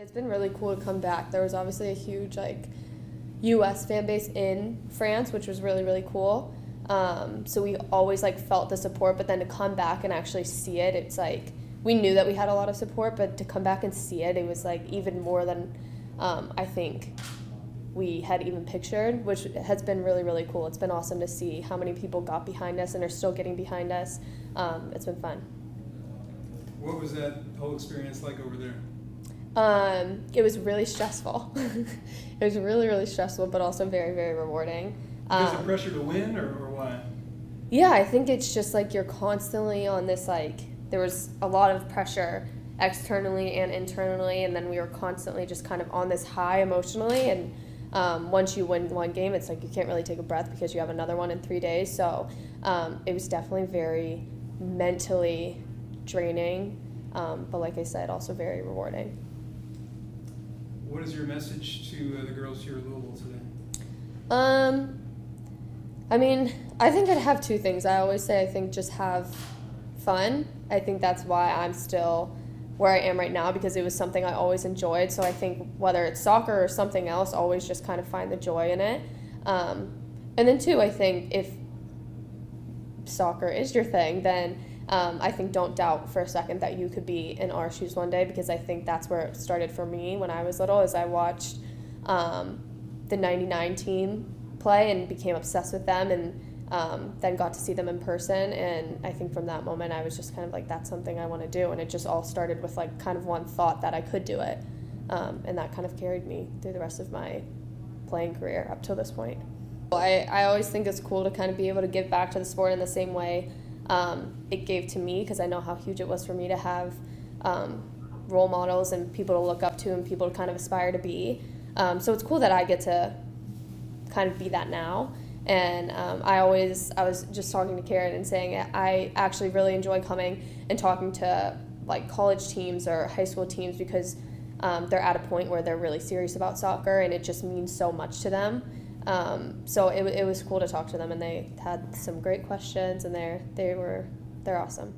It's been really cool to come back. There was obviously a huge U.S. fan base in France, which was really, really cool. So we always felt the support, but then to come back and actually see it, it's we knew that we had a lot of support, but to come back and see it, it was even more than I think we had even pictured, which has been really, really cool. It's been awesome to see how many people got behind us and are still getting behind us. It's been fun. What was that whole experience like over there? It was really stressful. It was really, really stressful, but also very, very rewarding. Because of pressure to win, or why? Yeah, I think it's just you're constantly on this there was a lot of pressure externally and internally, and then we were constantly just kind of on this high emotionally, and once you win one game, it's you can't really take a breath because you have another one in 3 days. So it was definitely very mentally draining, but like I said, also very rewarding. What is your message to the girls here at Louisville today? I mean, I think I'd have two things. I always say I think just have fun. I think that's why I'm still where I am right now, because it was something I always enjoyed. So I think whether it's soccer or something else, always just kind of find the joy in it. And then two, I think if soccer is your thing, then I think don't doubt for a second that you could be in our shoes one day, because I think that's where it started for me when I was little, as I watched the 99 team play and became obsessed with them, and then got to see them in person. And I think from that moment I was just kind of that's something I want to do, and it just all started with kind of one thought that I could do it, and that kind of carried me through the rest of my playing career up till this point. I always think it's cool to kind of be able to give back to the sport in the same way it gave to me, because I know how huge it was for me to have role models and people to look up to and people to kind of aspire to be. So it's cool that I get to kind of be that now. And I was just talking to Karen and saying I actually really enjoy coming and talking to college teams or high school teams, because they're at a point where they're really serious about soccer and it just means so much to them. So it was cool to talk to them, and they had some great questions, and they're awesome.